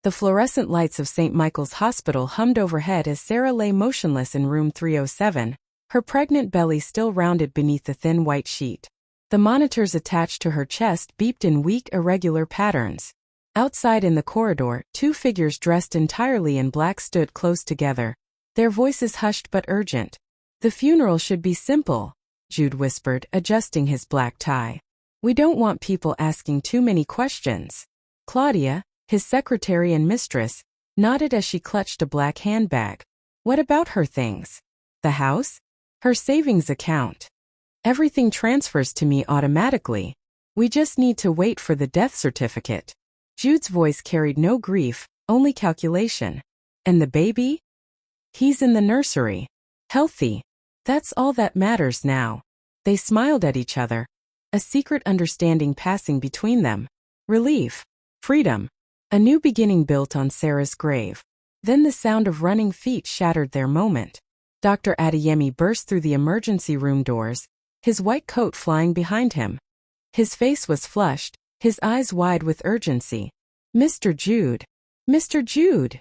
The fluorescent lights of St. Michael's Hospital hummed overhead as Sarah lay motionless in room 307, her pregnant belly still rounded beneath the thin white sheet. The monitors attached to her chest beeped in weak, irregular patterns. Outside in the corridor, two figures dressed entirely in black stood close together, their voices hushed but urgent. "The funeral should be simple," Jude whispered, adjusting his black tie. "We don't want people asking too many questions." Claudia, his secretary and mistress, nodded as she clutched a black handbag. "What about her things? The house? Her savings account? Everything transfers to me automatically. We just need to wait for the death certificate." Jude's voice carried no grief, only calculation. "And the baby? He's in the nursery. Healthy. That's all that matters now." They smiled at each other, a secret understanding passing between them. Relief. Freedom. A new beginning built on Sarah's grave. Then the sound of running feet shattered their moment. Dr. Adeyemi burst through the emergency room doors, his white coat flying behind him. His face was flushed, his eyes wide with urgency. "Mr. Jude! Mr. Jude!"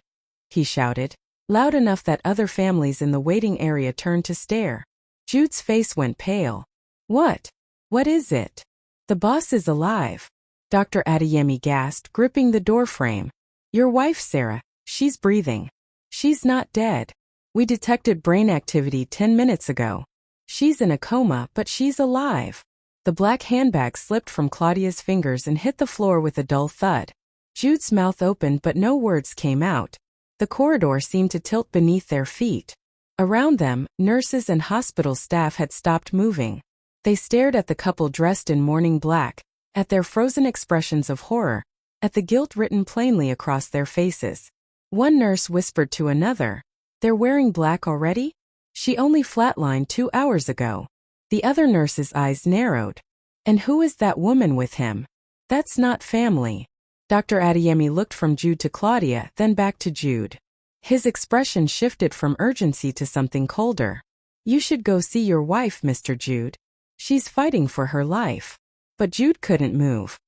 he shouted, loud enough that other families in the waiting area turned to stare. Jude's face went pale. "What? What is it?" "The boss is alive," Dr. Adeyemi gasped, gripping the doorframe. "Your wife, Sarah, she's breathing. She's not dead. We detected brain activity 10 minutes ago. She's in a coma, but she's alive." The black handbag slipped from Claudia's fingers and hit the floor with a dull thud. Jude's mouth opened but no words came out. The corridor seemed to tilt beneath their feet. Around them, nurses and hospital staff had stopped moving. They stared at the couple dressed in mourning black, at their frozen expressions of horror, at the guilt written plainly across their faces. One nurse whispered to another, "They're wearing black already? She only flatlined 2 hours ago." The other nurse's eyes narrowed. "And who is that woman with him? That's not family." Dr. Adeyemi looked from Jude to Claudia, then back to Jude. His expression shifted from urgency to something colder. "You should go see your wife, Mr. Jude. She's fighting for her life." But Jude couldn't move.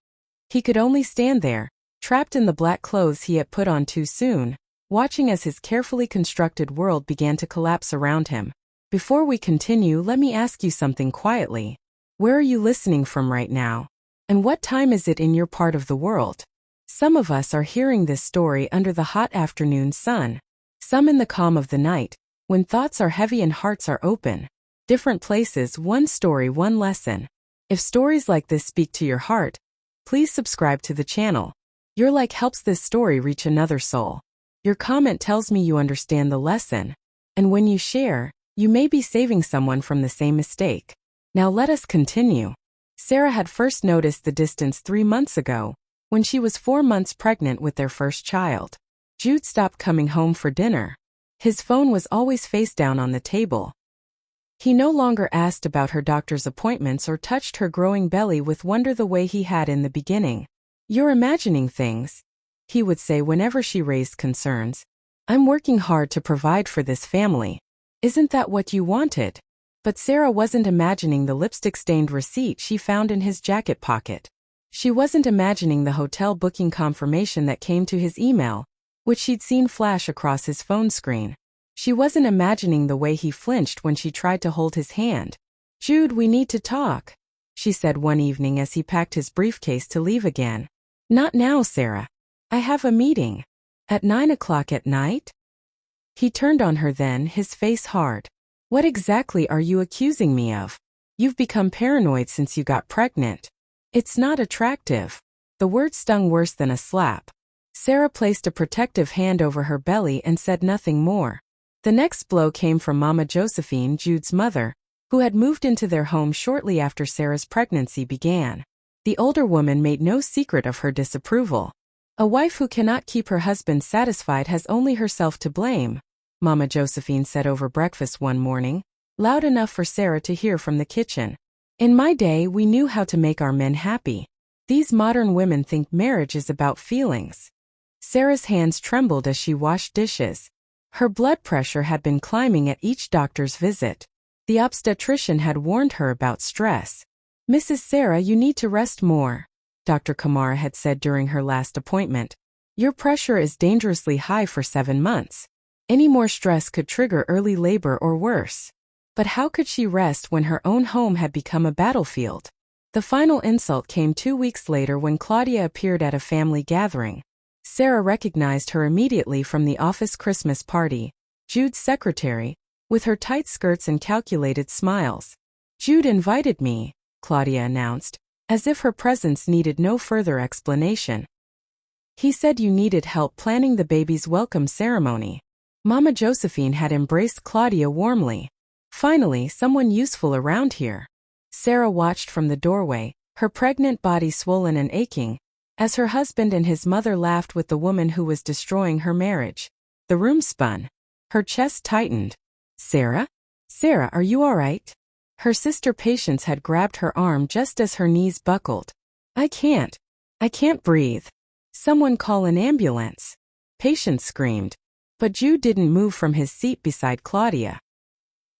He could only stand there, trapped in the black clothes he had put on too soon, watching as his carefully constructed world began to collapse around him. "Before we continue, let me ask you something quietly. Where are you listening from right now? And what time is it in your part of the world? Some of us are hearing this story under the hot afternoon sun. Some in the calm of the night, when thoughts are heavy and hearts are open. Different places, one story, one lesson. If stories like this speak to your heart, please subscribe to the channel. Your like helps this story reach another soul. Your comment tells me you understand the lesson. And when you share, you may be saving someone from the same mistake. Now let us continue. Sarah had first noticed the distance 3 months ago, when she was 4 months pregnant with their first child. Jude stopped coming home for dinner. His phone was always face down on the table. He no longer asked about her doctor's appointments or touched her growing belly with wonder the way he had in the beginning. "You're imagining things," he would say whenever she raised concerns. "I'm working hard to provide for this family. Isn't that what you wanted?" But Sarah wasn't imagining the lipstick-stained receipt she found in his jacket pocket. She wasn't imagining the hotel booking confirmation that came to his email, which she'd seen flash across his phone screen. She wasn't imagining the way he flinched when she tried to hold his hand. "Jude, we need to talk," she said one evening as he packed his briefcase to leave again. "Not now, Sarah. I have a meeting. At 9 o'clock at night?" He turned on her then, his face hard. "What exactly are you accusing me of? You've become paranoid since you got pregnant. It's not attractive." The word stung worse than a slap. Sarah placed a protective hand over her belly and said nothing more. The next blow came from Mama Josephine, Jude's mother, who had moved into their home shortly after Sarah's pregnancy began. The older woman made no secret of her disapproval. "A wife who cannot keep her husband satisfied has only herself to blame," Mama Josephine said over breakfast one morning, loud enough for Sarah to hear from the kitchen. "In my day, we knew how to make our men happy. These modern women think marriage is about feelings." Sarah's hands trembled as she washed dishes. Her blood pressure had been climbing at each doctor's visit. The obstetrician had warned her about stress. "Mrs. Sarah, you need to rest more," Dr. Kamara had said during her last appointment. Your pressure is dangerously high for 7 months. Any more stress could trigger early labor or worse. But how could she rest when her own home had become a battlefield? The final insult came 2 weeks later when Claudia appeared at a family gathering. Sarah recognized her immediately from the office Christmas party, Jude's secretary, with her tight skirts and calculated smiles. "Jude invited me," Claudia announced, as if her presence needed no further explanation. "He said you needed help planning the baby's welcome ceremony." Mama Josephine had embraced Claudia warmly. Finally, someone useful around here. Sarah watched from the doorway, her pregnant body swollen and aching, as her husband and his mother laughed with the woman who was destroying her marriage. The room spun. Her chest tightened. "Sarah? Sarah, are you all right?" Her sister Patience had grabbed her arm just as her knees buckled. I can't breathe. Someone call an ambulance." Patience screamed. But Jude didn't move from his seat beside Claudia.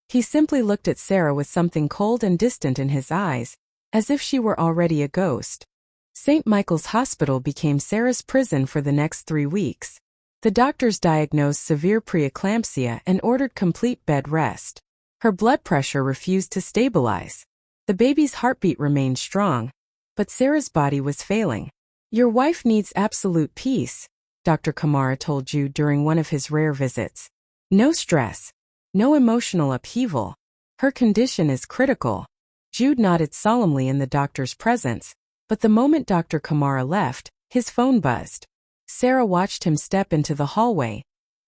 He simply looked at Sarah with something cold and distant in his eyes, as if she were already a ghost. St. Michael's Hospital became Sarah's prison for the next 3 weeks. The doctors diagnosed severe preeclampsia and ordered complete bed rest. Her blood pressure refused to stabilize. The baby's heartbeat remained strong, but Sarah's body was failing. "Your wife needs absolute peace," Dr. Kamara told Jude during one of his rare visits. "No stress. No emotional upheaval. Her condition is critical." Jude nodded solemnly in the doctor's presence, but the moment Dr. Kamara left, his phone buzzed. Sarah watched him step into the hallway,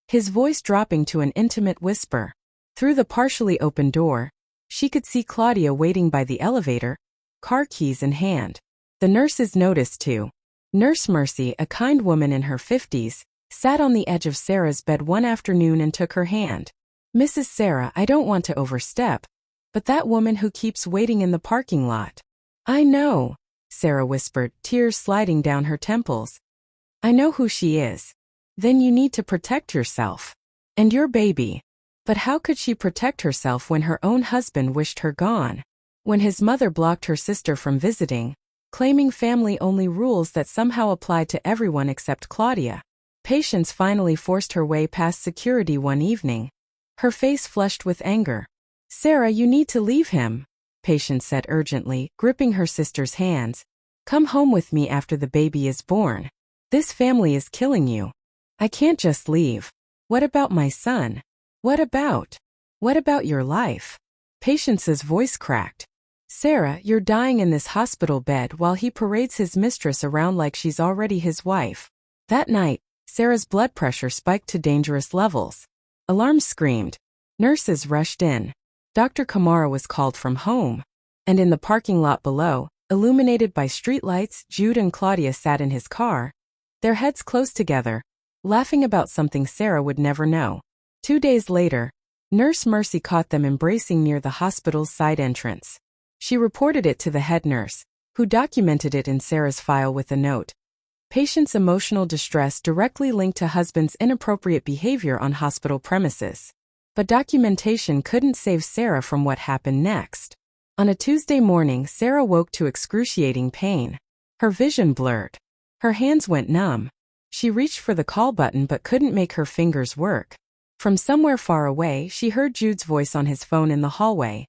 his voice dropping to an intimate whisper. Through the partially open door, she could see Claudia waiting by the elevator, car keys in hand. The nurses noticed too. Nurse Mercy, a kind woman in her 50s, sat on the edge of Sarah's bed one afternoon and took her hand. "Mrs. Sarah, I don't want to overstep, but that woman who keeps waiting in the parking lot." "I know," Sarah whispered, tears sliding down her temples. "I know who she is." "Then you need to protect yourself. And your baby." But how could she protect herself when her own husband wished her gone? When his mother blocked her sister from visiting, claiming family-only rules that somehow applied to everyone except Claudia. Patience finally forced her way past security one evening, her face flushed with anger. "Sarah, you need to leave him," Patience said urgently, gripping her sister's hands. "Come home with me after the baby is born. This family is killing you. I can't just leave. What about my son? What about your life?" Patience's voice cracked. "Sarah, you're dying in this hospital bed while he parades his mistress around like she's already his wife." That night, Sarah's blood pressure spiked to dangerous levels. Alarms screamed. Nurses rushed in. Dr. Kamara was called from home. And in the parking lot below, illuminated by streetlights, Jude and Claudia sat in his car, their heads close together, laughing about something Sarah would never know. 2 days later, Nurse Mercy caught them embracing near the hospital's side entrance. She reported it to the head nurse, who documented it in Sarah's file with a note. Patient's emotional distress directly linked to husband's inappropriate behavior on hospital premises. But documentation couldn't save Sarah from what happened next. On a Tuesday morning, Sarah woke to excruciating pain. Her vision blurred. Her hands went numb. She reached for the call button but couldn't make her fingers work. From somewhere far away, she heard Jude's voice on his phone in the hallway.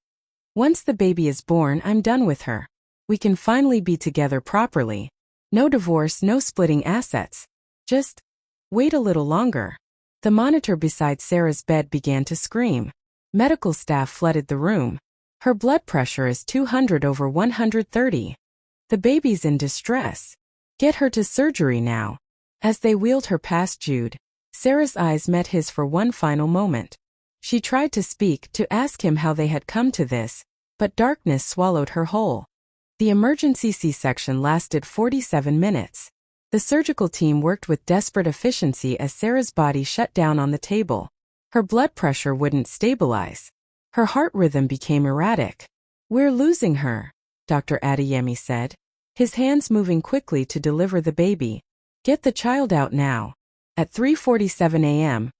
"Once the baby is born, I'm done with her. We can finally be together properly. No divorce, no splitting assets. Just wait a little longer." The monitor beside Sarah's bed began to scream. Medical staff flooded the room. "Her blood pressure is 200/130. The baby's in distress. Get her to surgery now." As they wheeled her past Jude, Sarah's eyes met his for one final moment. She tried to speak, to ask him how they had come to this, but darkness swallowed her whole. The emergency C-section lasted 47 minutes. The surgical team worked with desperate efficiency as Sarah's body shut down on the table. Her blood pressure wouldn't stabilize. Her heart rhythm became erratic. "We're losing her," Dr. Adeyemi said, his hands moving quickly to deliver the baby. "Get the child out now." At 3:47 a.m.,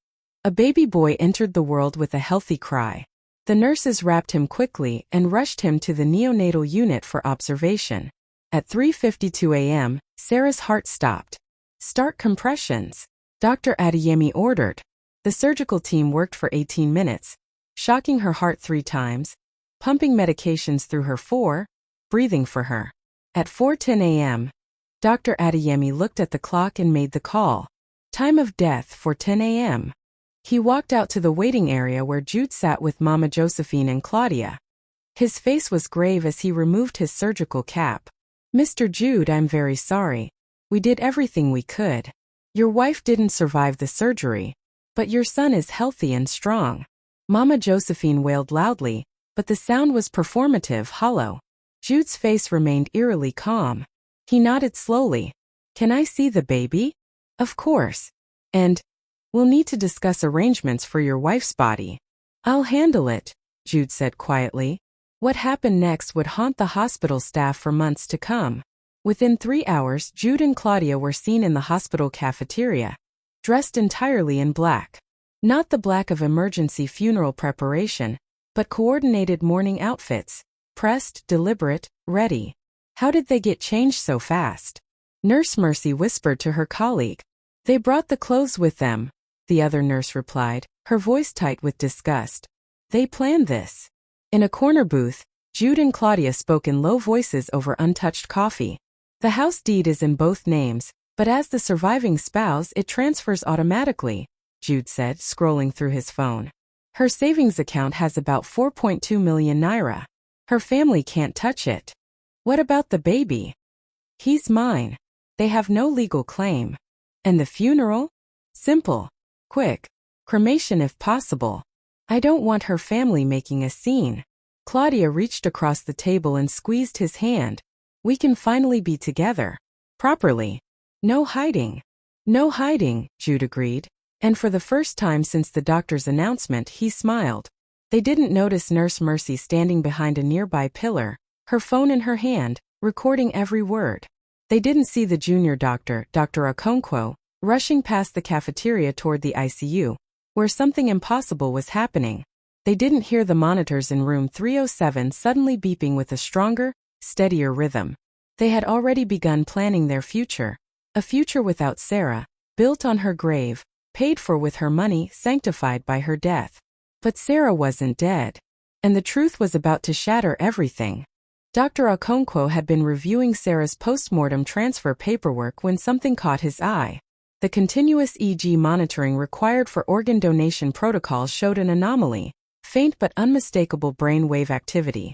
a baby boy entered the world with a healthy cry. The nurses wrapped him quickly and rushed him to the neonatal unit for observation. At 3:52 a.m., Sarah's heart stopped. Start compressions, Dr. Adeyemi ordered. The surgical team worked for 18 minutes, shocking her heart 3 times, pumping medications through her 4, breathing for her. At 4:10 a.m., Dr. Adeyemi looked at the clock and made the call. Time of death, 4:10 a.m. He walked out to the waiting area where Jude sat with Mama Josephine and Claudia. His face was grave as he removed his surgical cap. Mr. Jude, I'm very sorry. We did everything we could. Your wife didn't survive the surgery, but your son is healthy and strong. Mama Josephine wailed loudly, but the sound was performative, hollow. Jude's face remained eerily calm. He nodded slowly. Can I see the baby? Of course. And we'll need to discuss arrangements for your wife's body. I'll handle it, Jude said quietly. What happened next would haunt the hospital staff for months to come. Within 3 hours, Jude and Claudia were seen in the hospital cafeteria, dressed entirely in black. Not the black of emergency funeral preparation, but coordinated mourning outfits, pressed, deliberate, ready. How did they get changed so fast? Nurse Mercy whispered to her colleague. They brought the clothes with them, the other nurse replied, her voice tight with disgust. They planned this. In a corner booth, Jude and Claudia spoke in low voices over untouched coffee. The house deed is in both names, but as the surviving spouse it transfers automatically, Jude said, scrolling through his phone. Her savings account has about 4.2 million naira. Her family can't touch it. What about the baby? He's mine. They have no legal claim. And the funeral? Simple. Quick. Cremation if possible. I don't want her family making a scene. Claudia reached across the table and squeezed his hand. We can finally be together. Properly. No hiding. No hiding, Jude agreed. And for the first time since the doctor's announcement, he smiled. They didn't notice Nurse Mercy standing behind a nearby pillar, her phone in her hand, recording every word. They didn't see the junior doctor, Dr. Okonkwo, rushing past the cafeteria toward the ICU, where something impossible was happening. They didn't hear the monitors in room 307 suddenly beeping with a stronger, steadier rhythm. They had already begun planning their future, a future without Sarah, built on her grave, paid for with her money, sanctified by her death. But Sarah wasn't dead, and the truth was about to shatter everything. Dr. Okonkwo had been reviewing Sarah's postmortem transfer paperwork when something caught his eye. The continuous EG monitoring required for organ donation protocols showed an anomaly, faint but unmistakable brain wave activity.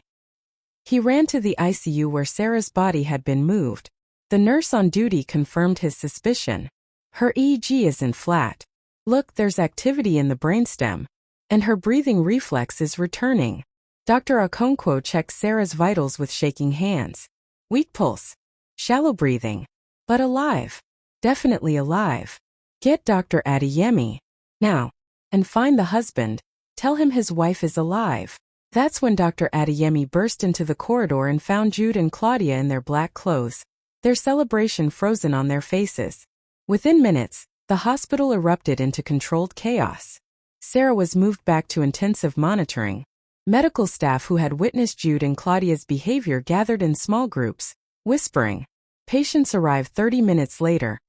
He ran to the ICU where Sarah's body had been moved. The nurse on duty confirmed his suspicion. Her EEG isn't flat. Look, there's activity in the brainstem. And her breathing reflex is returning. Dr. Okonkwo checked Sarah's vitals with shaking hands. Weak pulse. Shallow breathing. But alive. Definitely alive. Get Dr. Adeyemi. Now. And find the husband. Tell him his wife is alive. That's when Dr. Adeyemi burst into the corridor and found Jude and Claudia in their black clothes, their celebration frozen on their faces. Within minutes, the hospital erupted into controlled chaos. Sarah was moved back to intensive monitoring. Medical staff who had witnessed Jude and Claudia's behavior gathered in small groups, whispering. Patients arrived 30 minutes later,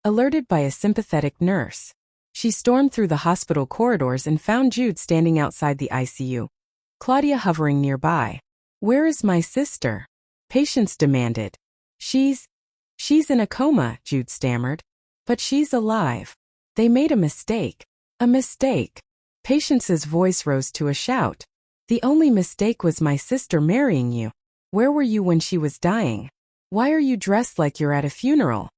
alerted by a sympathetic nurse. She stormed through the hospital corridors and found Jude standing outside the ICU. Claudia hovering nearby. Where is my sister? Patients demanded. She's in a coma, Jude stammered. But she's alive. They made a mistake. A mistake. Patience's voice rose to a shout. The only mistake was my sister marrying you. Where were you when she was dying? Why are you dressed like you're at a funeral?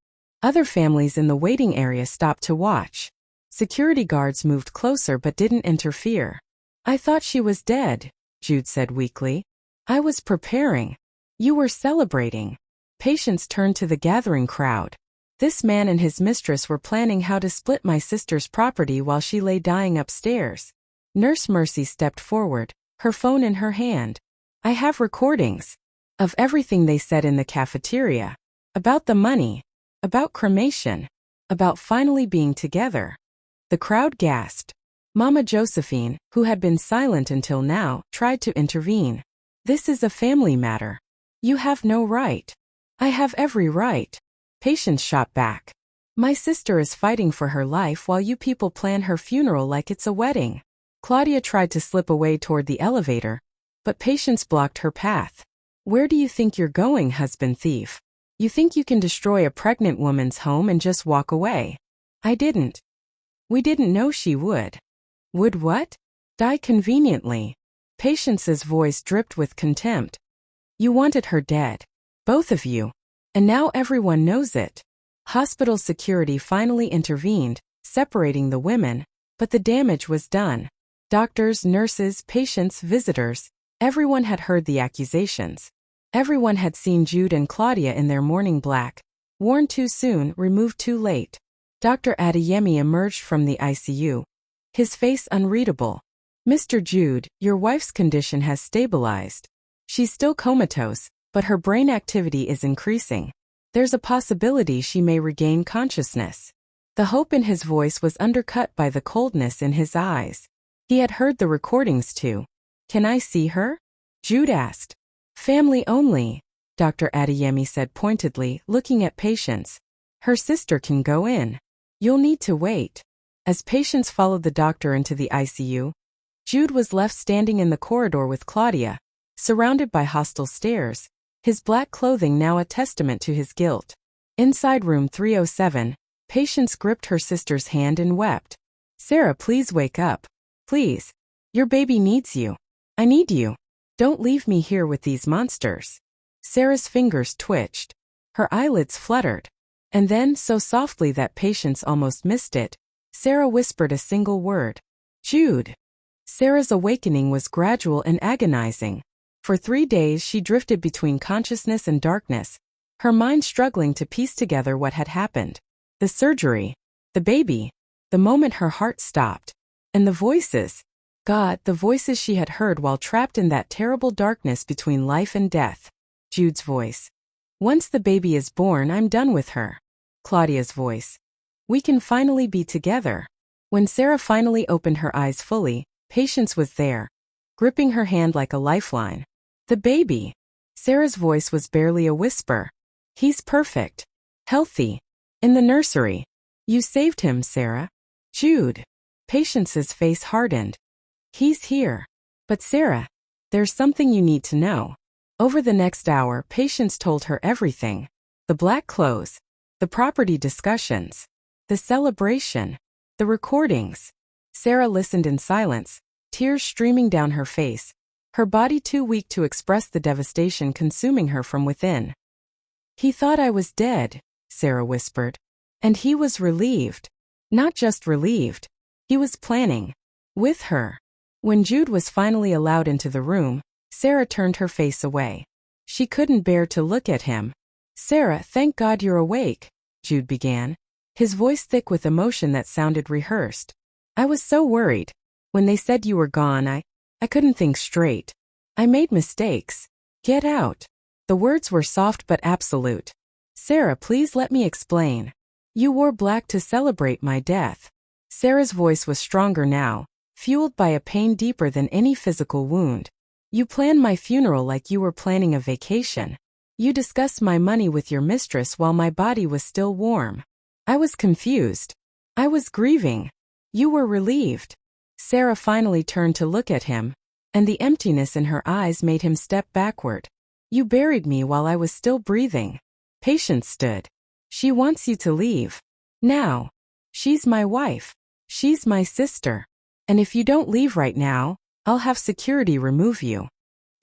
Other families in the waiting area stopped to watch. Security guards moved closer but didn't interfere. I thought she was dead, Jude said weakly. I was preparing. You were celebrating. Patients turned to the gathering crowd. This man and his mistress were planning how to split my sister's property while she lay dying upstairs. Nurse Mercy stepped forward, her phone in her hand. I have recordings of everything they said in the cafeteria. About the money. About cremation. About finally being together. The crowd gasped. Mama Josephine, who had been silent until now, tried to intervene. This is a family matter. You have no right. I have every right. Patients shot back. My sister is fighting for her life while you people plan her funeral like it's a wedding. Claudia tried to slip away toward the elevator, but Patience blocked her path. Where do you think you're going, husband thief? You think you can destroy a pregnant woman's home and just walk away? I didn't. We didn't know she would. Would what? Die conveniently. Patience's voice dripped with contempt. You wanted her dead. Both of you. And now everyone knows it. Hospital security finally intervened, separating the women, but the damage was done. Doctors, nurses, patients, visitors, everyone had heard the accusations. Everyone had seen Jude and Claudia in their mourning black, worn too soon, removed too late. Dr. Adeyemi emerged from the ICU, his face unreadable. Mr. Jude, your wife's condition has stabilized. She's still comatose, but her brain activity is increasing. There's a possibility she may regain consciousness. The hope in his voice was undercut by the coldness in his eyes. He had heard the recordings too. Can I see her? Jude asked. Family only, Dr. Adeyemi said pointedly, looking at Patience. Her sister can go in. You'll need to wait. As Patience followed the doctor into the ICU, Jude was left standing in the corridor with Claudia, surrounded by hostile stares, his black clothing now a testament to his guilt. Inside room 307, Patience gripped her sister's hand and wept. Sarah, please wake up. Please. Your baby needs you. I need you. Don't leave me here with these monsters. Sarah's fingers twitched. Her eyelids fluttered. And then, so softly that Patience almost missed it, Sarah whispered a single word. Jude. Sarah's awakening was gradual and agonizing. For 3 days she drifted between consciousness and darkness, her mind struggling to piece together what had happened. The surgery, the baby, the moment her heart stopped, and the voices. God, the voices she had heard while trapped in that terrible darkness between life and death. Jude's voice. Once the baby is born, I'm done with her. Claudia's voice. We can finally be together. When Sarah finally opened her eyes fully, Patience was there, gripping her hand like a lifeline. The baby. Sarah's voice was barely a whisper. He's perfect. Healthy. In the nursery. You saved him, Sarah. Jude. Patience's face hardened. He's here. But Sarah, there's something you need to know. Over the next hour, Patience told her everything. The black clothes, the property discussions, the celebration, the recordings. Sarah listened in silence, tears streaming down her face, her body too weak to express the devastation consuming her from within. He thought I was dead, Sarah whispered. And he was relieved. Not just relieved. He was planning. With her. When Jude was finally allowed into the room, Sarah turned her face away. She couldn't bear to look at him. Sarah, thank God you're awake, Jude began, his voice thick with emotion that sounded rehearsed. I was so worried. When they said you were gone, I couldn't think straight. I made mistakes. Get out. The words were soft but absolute. Sarah, please let me explain. You wore black to celebrate my death. Sarah's voice was stronger now, fueled by a pain deeper than any physical wound. You planned my funeral like you were planning a vacation. You discussed my money with your mistress while my body was still warm. I was confused. I was grieving. You were relieved. Sarah finally turned to look at him, and the emptiness in her eyes made him step backward. You buried me while I was still breathing. Patience stood. She wants you to leave. Now. She's my wife. She's my sister. And if you don't leave right now, I'll have security remove you.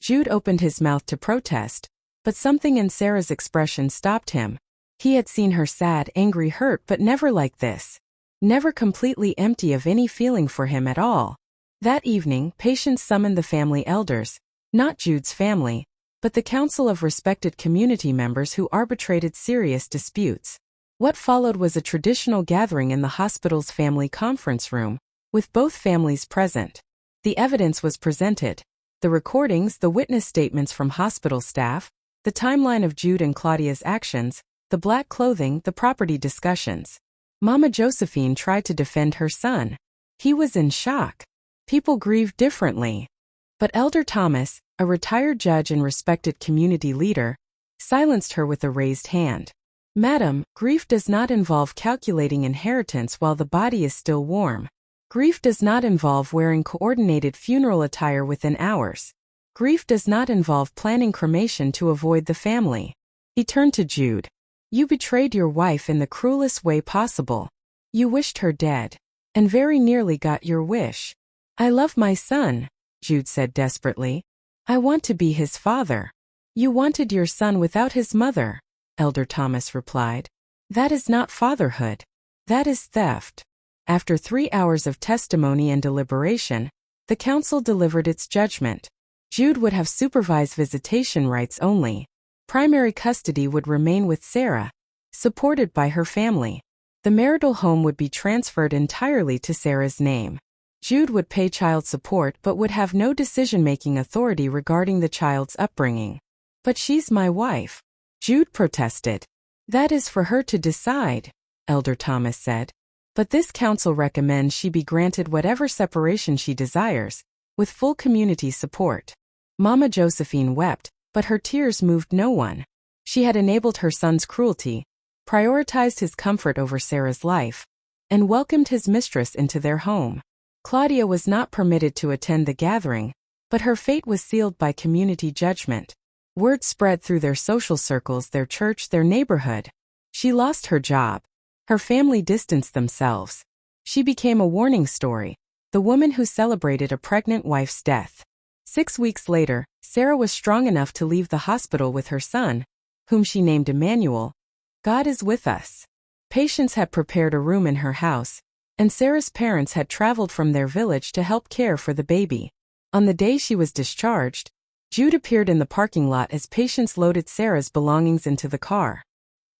Jude opened his mouth to protest, but something in Sarah's expression stopped him. He had seen her sad, angry, hurt, but never like this. Never completely empty of any feeling for him at all. That evening, Patience summoned the family elders, not Jude's family, but the council of respected community members who arbitrated serious disputes. What followed was a traditional gathering in the hospital's family conference room, with both families present. The evidence was presented. The recordings, the witness statements from hospital staff, the timeline of Jude and Claudia's actions, the black clothing, the property discussions. Mama Josephine tried to defend her son. He was in shock. People grieved differently. But Elder Thomas, a retired judge and respected community leader, silenced her with a raised hand. Madam, grief does not involve calculating inheritance while the body is still warm. Grief does not involve wearing coordinated funeral attire within hours. Grief does not involve planning cremation to avoid the family. He turned to Jude. You betrayed your wife in the cruelest way possible. You wished her dead. And very nearly got your wish. I love my son, Jude said desperately. I want to be his father. You wanted your son without his mother, Elder Thomas replied. That is not fatherhood. That is theft. After 3 hours of testimony and deliberation, the council delivered its judgment. Jude would have supervised visitation rights only. Primary custody would remain with Sarah, supported by her family. The marital home would be transferred entirely to Sarah's name. Jude would pay child support but would have no decision-making authority regarding the child's upbringing. But she's my wife, Jude protested. That is for her to decide, Elder Thomas said. But this council recommends she be granted whatever separation she desires, with full community support. Mama Josephine wept, but her tears moved no one. She had enabled her son's cruelty, prioritized his comfort over Sarah's life, and welcomed his mistress into their home. Claudia was not permitted to attend the gathering, but her fate was sealed by community judgment. Word spread through their social circles, their church, their neighborhood. She lost her job. Her family distanced themselves. She became a warning story, the woman who celebrated a pregnant wife's death. 6 weeks later, Sarah was strong enough to leave the hospital with her son, whom she named Emmanuel. God is with us. Patients had prepared a room in her house, and Sarah's parents had traveled from their village to help care for the baby. On the day she was discharged, Jude appeared in the parking lot as patients loaded Sarah's belongings into the car.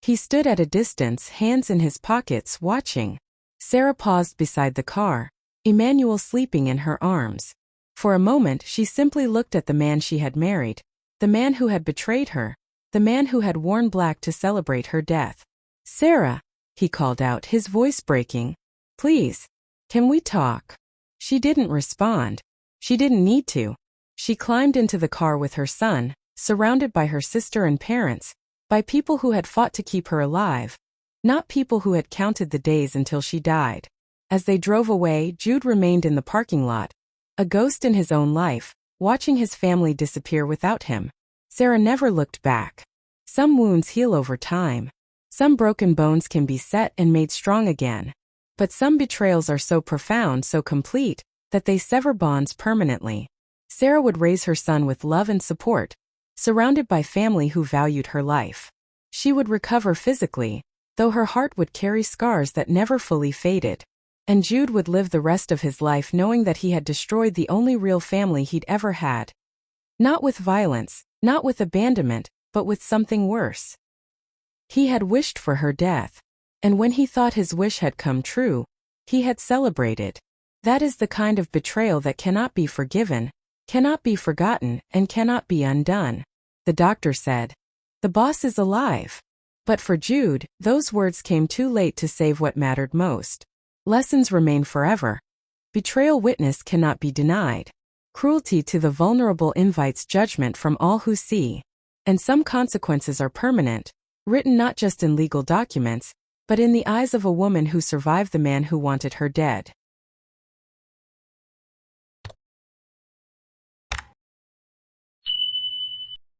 He stood at a distance, hands in his pockets, watching. Sarah paused beside the car, Emmanuel sleeping in her arms. For a moment she simply looked at the man she had married, the man who had betrayed her, the man who had worn black to celebrate her death. Sarah, he called out, his voice breaking. Please, can we talk? She didn't respond. She didn't need to. She climbed into the car with her son, surrounded by her sister and parents, by people who had fought to keep her alive, not people who had counted the days until she died. As they drove away, Jude remained in the parking lot, a ghost in his own life, watching his family disappear without him. Sarah never looked back. Some wounds heal over time. Some broken bones can be set and made strong again. But some betrayals are so profound, so complete, that they sever bonds permanently. Sarah would raise her son with love and support, surrounded by family who valued her life. She would recover physically, though her heart would carry scars that never fully faded. And Jude would live the rest of his life knowing that he had destroyed the only real family he'd ever had. Not with violence, not with abandonment, but with something worse. He had wished for her death. And when he thought his wish had come true, he had celebrated. That is the kind of betrayal that cannot be forgiven, cannot be forgotten, and cannot be undone. The doctor said, "The boss is alive." But for Jude, those words came too late to save what mattered most. Lessons remain forever. Betrayal witnessed cannot be denied. Cruelty to the vulnerable invites judgment from all who see. And some consequences are permanent, written not just in legal documents, but in the eyes of a woman who survived the man who wanted her dead.